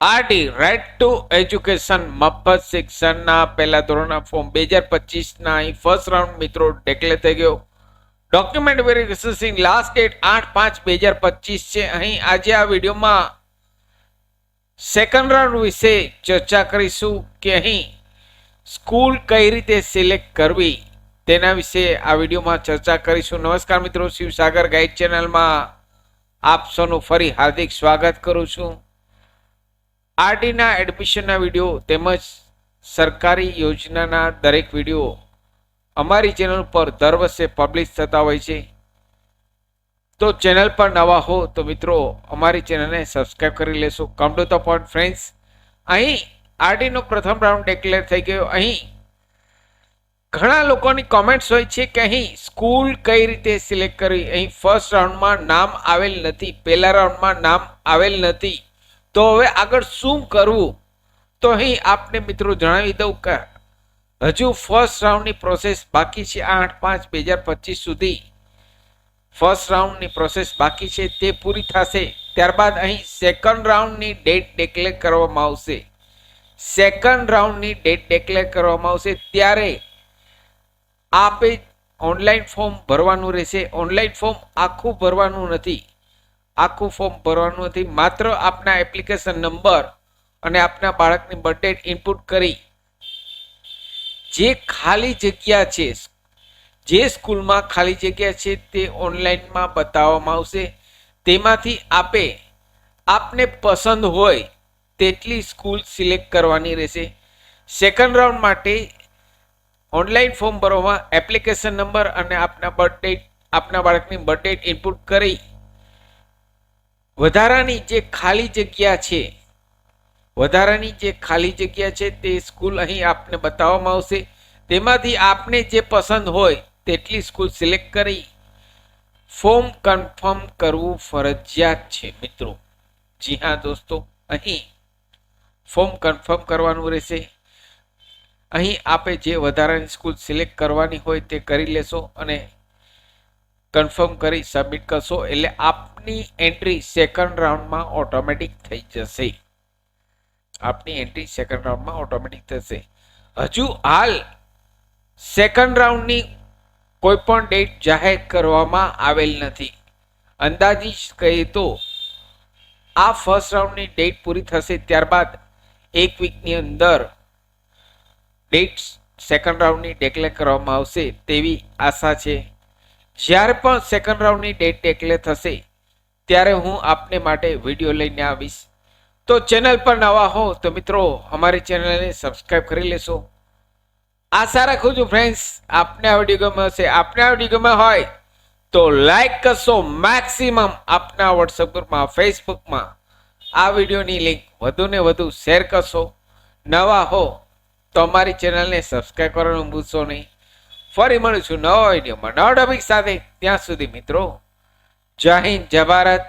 RT right to education મફત શિક્ષણના પહેલા ધોરણના ફોર્મ 2025 અહીં ફર્સ્ટ રાઉન્ડ મિત્રો ડિક્લેર થઈ ગયો. ડોક્યુમેન્ટ વેરિફિકેશન લાસ્ટ ડેટ 8/5/2025 છે. અહીં આજે આ વિડીયોમાં સેકન્ડ રાઉન્ડ વિશે ચર્ચા કરીશું કે અહીં સ્કૂલ કઈ રીતે સિલેક્ટ કરવી તેના વિશે આ વિડીયોમાં ચર્ચા કરીશું. નમસ્કાર મિત્રો, શિવસાગર ગાઈડ ચેનલમાં આપ સૌનું ફરી હાર્દિક સ્વાગત કરું છું. આરટીના એડમિશનના વિડીયો તેમજ સરકારી યોજનાના દરેક વિડીયો અમારી ચેનલ પર દર વર્ષે પબ્લિશ થતા હોય છે. તો ચેનલ પર નવા હો તો મિત્રો અમારી ચેનલને સબસ્ક્રાઇબ કરી લેશો. Come to the point friends, અહીં આરટીનો પ્રથમ રાઉન્ડ ડિક્લેર થઈ ગયો. અહીં ઘણા લોકોની કોમેન્ટ્સ હોય છે કે અહીં સ્કૂલ કઈ રીતે સિલેક્ટ કરવી. અહીં ફર્સ્ટ રાઉન્ડમાં નામ આવેલ નથી, પહેલા રાઉન્ડમાં નામ આવેલ નથી, તો હવે આગળ શું કરવું? તો અહીં આપને મિત્રો જણાવી દઉં કે હજુ ફર્સ્ટ રાઉન્ડની પ્રોસેસ બાકી છે. 8/5/2025 સુધી ફર્સ્ટ રાઉન્ડની પ્રોસેસ બાકી છે, તે પૂરી થશે ત્યારબાદ અહીં સેકન્ડ રાઉન્ડની ડેટ ડિક્લેર કરવામાં આવશે. સેકન્ડ રાઉન્ડની ડેટ ડિક્લેર કરવામાં આવશે ત્યારે આપે ઓનલાઈન ફોર્મ ભરવાનું રહેશે. ઓનલાઈન ફોર્મ આખું ભરવાનું નથી, માત્ર આપના એપ્લિકેશન નંબર અને આપના બાળકની બર્થ ડેટ ઇનપુટ કરી જે ખાલી જગ્યા છે, જે સ્કૂલમાં ખાલી જગ્યા છે તે ઓનલાઈનમાં બતાવવામાં આવશે. તેમાંથી આપને પસંદ હોય તેટલી સ્કૂલ સિલેક્ટ કરવાની રહેશે. સેકન્ડ રાઉન્ડ માટે ઓનલાઈન ફોર્મ ભરવામાં એપ્લિકેશન નંબર અને આપના બાળકની બર્થ ડેટ ઇનપુટ કરી વધારાની જે ખાલી જગ્યા છે તે સ્કૂલ અહીં આપને બતાવવામાં આવશે. તેમાંથી આપને જે પસંદ હોય તેટલી સ્કૂલ સિલેક્ટ કરી ફોર્મ કન્ફર્મ કરવું ફરજિયાત છે મિત્રો. જી હા દોસ્તો, અહીં ફોર્મ કન્ફર્મ કરવાનું રહેશે. અહીં આપે જે વધારાની સ્કૂલ સિલેક્ટ કરવાની હોય તે કરી લેશો અને કન્ફર્મ કરી સબમિટ કરશો એટલે આપની એન્ટ્રી સેકન્ડ રાઉન્ડમાં ઓટોમેટિક થઈ જશે. હજુ હાલ સેકન્ડ રાઉન્ડની કોઈ પણ ડેટ જાહેર કરવામાં આવેલ નથી. અંદાજિત કહીએ તો આ ફર્સ્ટ રાઉન્ડની ડેટ પૂરી થશે ત્યારબાદ એક વીકની અંદર ડેટ સેકન્ડ રાઉન્ડની ડિક્લેર કરવામાં આવશે તેવી આશા છે. જ્યારે પણ સેકન્ડ રાઉન્ડની ડેટ ડિક્લેર થશે ત્યારે હું આપને માટે વિડીયો લઈને આવીશ. તો ચેનલ પર નવા હો તો મિત્રો અમારી ચેનલને સબસ્ક્રાઇબ કરી લેશો. આશા રાખું છું ફ્રેન્ડ્સ આપને આ વિડીયો ગમ્યો હશે. આપને આ વિડીયો ગમ્યો હોય તો લાઈક કરશો. મેક્સિમમ આપના વોટ્સએપ ગ્રુપમાં, ફેસબુકમાં આ વિડીયોની લિંક વધુને વધુ શેર કરશો. નવા હો તો અમારી ચેનલને સબસ્ક્રાઇબ કરવાનું ભૂલશો નહીં. ફરી મળીશું નવા વિડીયોમાં નવા ટોપિક સાથે. ત્યાં સુધી મિત્રો જય હિન્દ, જય ભારત.